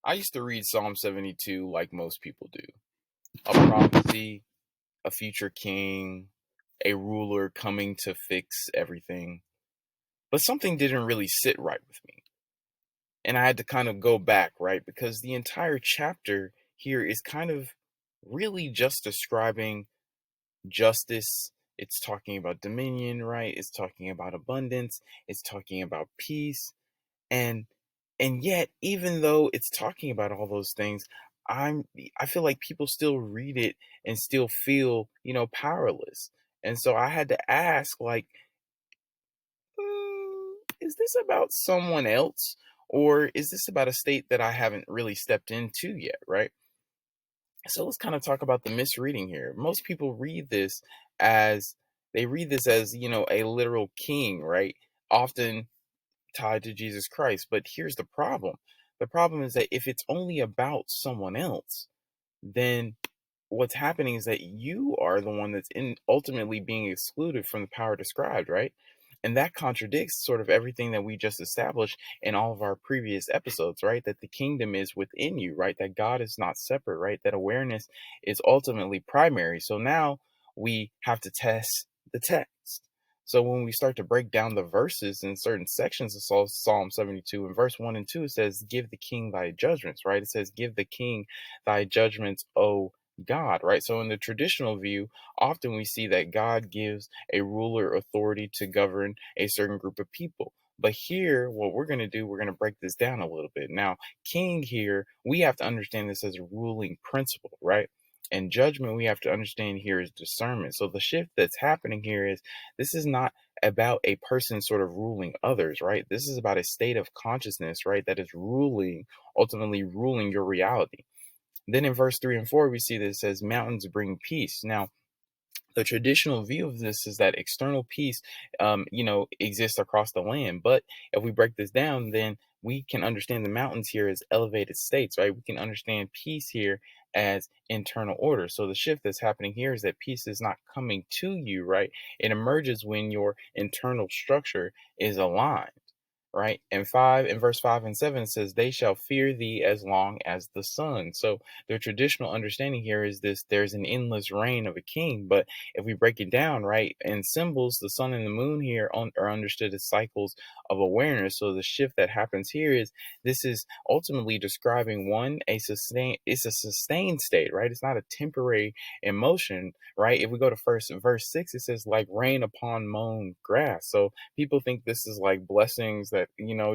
I used to read Psalm 72 like most people do. A prophecy, a future king, a ruler coming to fix everything. But something didn't really sit right with me. And I had to kind of go back, right? Because the entire chapter here is kind of really just describing justice. It's talking about dominion, right? It's talking about abundance. It's talking about peace. and and yet, even though it's talking about all those things, i'm I feel like people still read it and still feel, powerless. And so I had to ask, like, is this about someone else, or is this about a state that I haven't really stepped into yet, right? So let's kind of talk about the misreading here. Most people read this as a literal king, right? Often tied to Jesus Christ. But here's the problem. The problem is that if it's only about someone else, then what's happening is that you are the one that's ultimately being excluded from the power described, right? And that contradicts sort of everything that we just established in all of our previous episodes, right? That the kingdom is within you, right? That God is not separate, right? That awareness is ultimately primary. So now we have to test the text. So when we start to break down the verses in certain sections of Psalm 72, in verse 1 and 2, it says, "Give the king thy judgments," right? It says, "Give the king thy judgments, O God," right? So in the traditional view, often we see that God gives a ruler authority to govern a certain group of people. But here, what we're going to do, we're going to break this down a little bit. Now, king here, we have to understand this as a ruling principle, right? And judgment, we have to understand here is discernment. So the shift that's happening here is this is not about a person sort of ruling others, right? This is about a state of consciousness, right? That is ultimately ruling your reality. Then in verse 3 and 4, we see that it says, "Mountains bring peace." Now, the traditional view of this is that external peace, exists across the land. But if we break this down, then we can understand the mountains here as elevated states, right? We can understand peace here as internal order. So the shift that's happening here is that peace is not coming to you, right? It emerges when your internal structure is aligned, right? And in verse 5 and 7, it says, "They shall fear thee as long as the sun." So their traditional understanding here is this: there's an endless reign of a king. But if we break it down, right, in symbols, the sun and the moon here are understood as cycles of awareness. So the shift that happens here is this is ultimately describing it's a sustained state, right? It's not a temporary emotion, right? If we go to first verse 6, it says, "Like rain upon mown grass." So people think this is like blessings that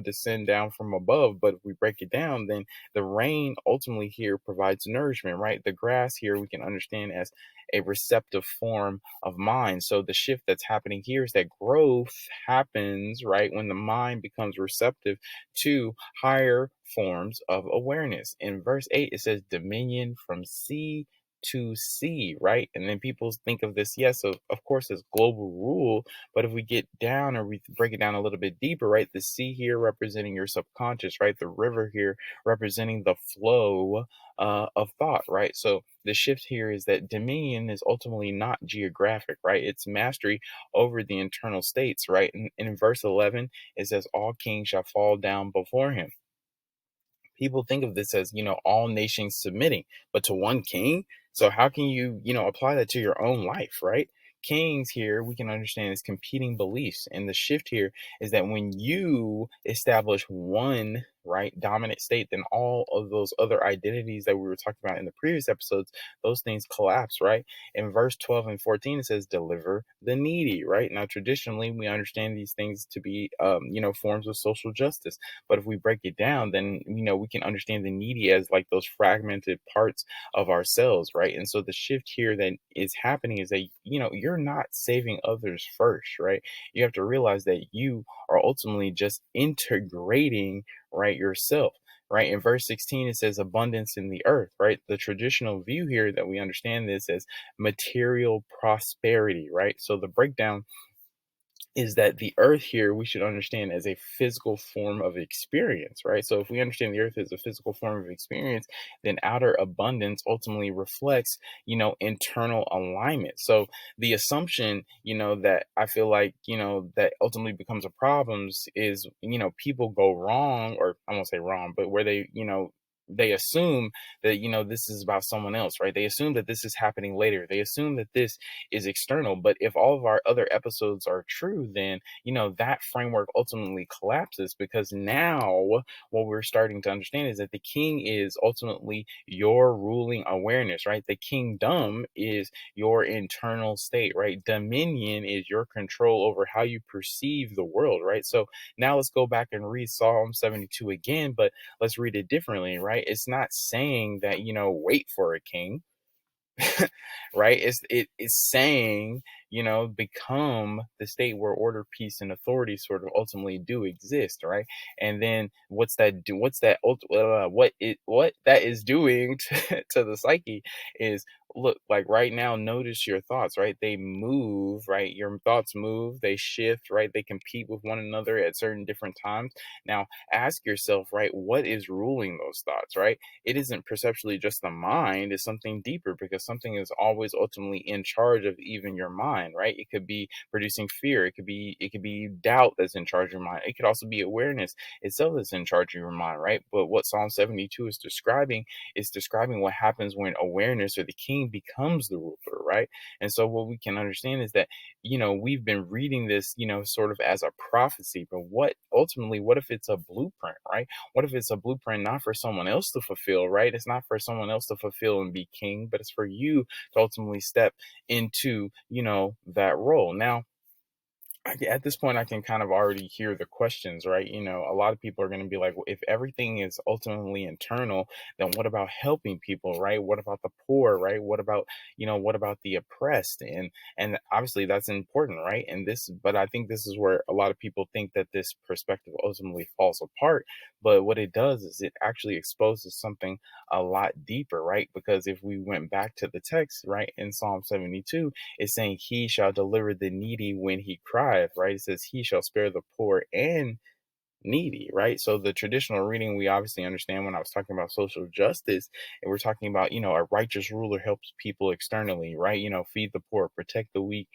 descend down from above. But if we break it down, then the rain ultimately here provides nourishment, right? The grass here we can understand as a receptive form of mind. So the shift that's happening here is that growth happens, right, when the mind becomes receptive to higher forms of awareness. In verse 8, it says, "Dominion from sea to sea," right? And then people think of this, yes, of course, as global rule. But if we get down or we break it down a little bit deeper, right, the sea here representing your subconscious, right, the river here representing the flow of thought, right? So the shift here is that dominion is ultimately not geographic, right? It's mastery over the internal states, right? And in verse 11, it says, "All kings shall fall down before him." People think of this as, all nations submitting, but to one king. So how can you, apply that to your own life, right? Kings here we can understand as competing beliefs. And the shift here is that when you establish one, right, dominant state, then all of those other identities that we were talking about in the previous episodes, those things collapse, right? In verse 12 and 14, it says, "Deliver the needy," right? Now, traditionally, we understand these things to be, forms of social justice. But if we break it down, then we can understand the needy as like those fragmented parts of ourselves, right? And so the shift here that is happening is that you're not saving others first, right? You have to realize that you are ultimately just integrating, right, yourself. Right. In verse 16, it says abundance in the earth, right? The traditional view here that we understand this as material prosperity, right? So the breakdown is that the earth here we should understand as a physical form of experience, right? So if we understand the earth as a physical form of experience, then outer abundance ultimately reflects, internal alignment. So the assumption, that I feel like, that ultimately becomes a problem is, people go wrong, or I won't say wrong, but where they, they assume that, this is about someone else, right? They assume that this is happening later. They assume that this is external. But if all of our other episodes are true, then, that framework ultimately collapses, because now what we're starting to understand is that the king is ultimately your ruling awareness, right? The kingdom is your internal state, right? Dominion is your control over how you perceive the world, right? So now let's go back and read Psalm 72 again, but let's read it differently, right? It's not saying that, wait for a king, right? It's saying, become the state where order, peace, and authority sort of ultimately do exist, right? And then what that is doing to the psyche is, look, like right now, notice your thoughts, right? They move, right? Your thoughts move, they shift, right? They compete with one another at certain different times. Now ask yourself, right, what is ruling those thoughts, right? It isn't perceptually just the mind, it's something deeper, because something is always ultimately in charge of even your mind, right? It could be producing fear, it could be doubt that's in charge of your mind. It could also be awareness itself that's in charge of your mind, right? But what Psalm 72 is describing what happens when awareness, or the king, becomes the ruler, right? And so what we can understand is that, we've been reading this, sort of as a prophecy, but what if it's a blueprint, right? What if it's a blueprint not for someone else to fulfill, right? It's not for someone else to fulfill and be king, but it's for you to ultimately step into, that role. Now, at this point, I can kind of already hear the questions, right? A lot of people are going to be like, well, if everything is ultimately internal, then what about helping people, right? What about the poor, right? What about the oppressed? And obviously that's important, right? But I think this is where a lot of people think that this perspective ultimately falls apart. But what it does is it actually exposes something a lot deeper, right? Because if we went back to the text, right, in Psalm 72, it's saying he shall deliver the needy when he crieth, right? It says he shall spare the poor and needy, right? So the traditional reading, we obviously understand when I was talking about social justice, and we're talking about, a righteous ruler helps people externally, right? Feed the poor, protect the weak,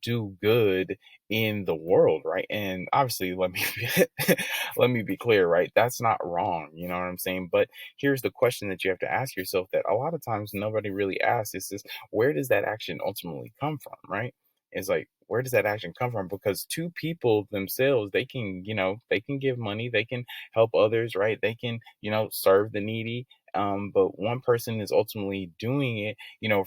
do good in the world, right? And obviously, let me be clear, right? That's not wrong, you know what I'm saying? But here's the question that you have to ask yourself that a lot of times nobody really asks is this: where does that action ultimately come from, right? It's like, where does that action come from? Because two people themselves, they can give money, they can help others, right? They can, serve the needy. But one person is ultimately doing it,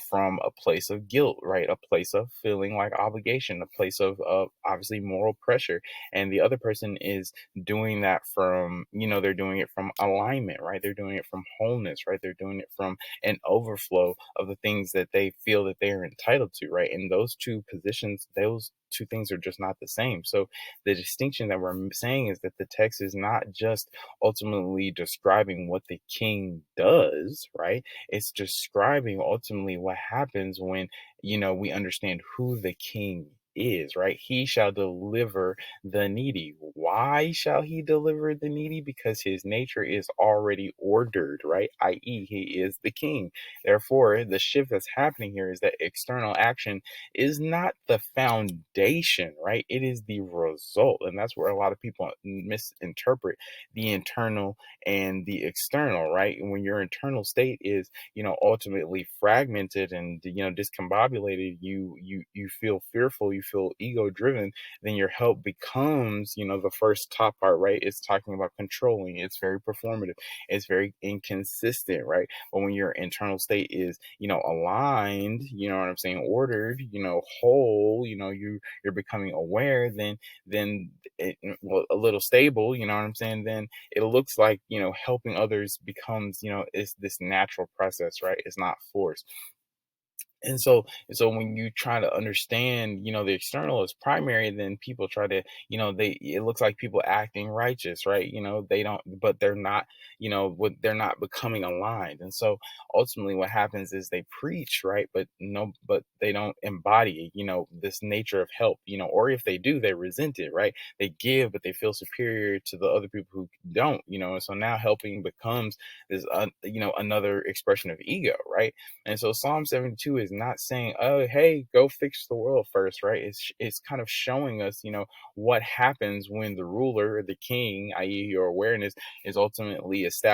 from a place of guilt, right? A place of feeling like obligation, a place of obviously moral pressure. And the other person is doing that from, they're doing it from alignment, right? They're doing it from wholeness, right? They're doing it from an overflow of the things that they feel that they're entitled to, right? And those two positions, those two things are just not the same. So the distinction that we're saying is that the text is not just ultimately describing what the king does, right? It's describing ultimately what happens when, we understand who the king is, right? He shall deliver the needy. Why shall he deliver the needy? Because his nature is already ordered, right? I.e., he is the king. Therefore, the shift that's happening here is that external action is not the foundation, right? It is the result. And that's where a lot of people misinterpret the internal and the external, right? And when your internal state is, ultimately fragmented and, discombobulated, you feel fearful, you feel ego driven, then your help becomes, the first top part, right? It's talking about controlling, it's very performative, it's very inconsistent, right? But when your internal state is, aligned, you know what I'm saying, ordered, whole, you're becoming aware, then well, a little stable, you know what I'm saying, then it looks like, helping others becomes, is this natural process, right? It's not forced. And so when you try to understand, the external is primary, then people try to, it looks like people acting righteous, right? They don't, but they're not, they're not becoming aligned. And so ultimately what happens is they preach, right? But they don't embody, this nature of help, or if they do, they resent it, right? They give, but they feel superior to the other people who don't, and so now helping becomes this, another expression of ego, right? And so Psalm 72 is not saying, oh, hey, go fix the world first, right? It's kind of showing us, what happens when the ruler or the king, i.e., your awareness, is ultimately established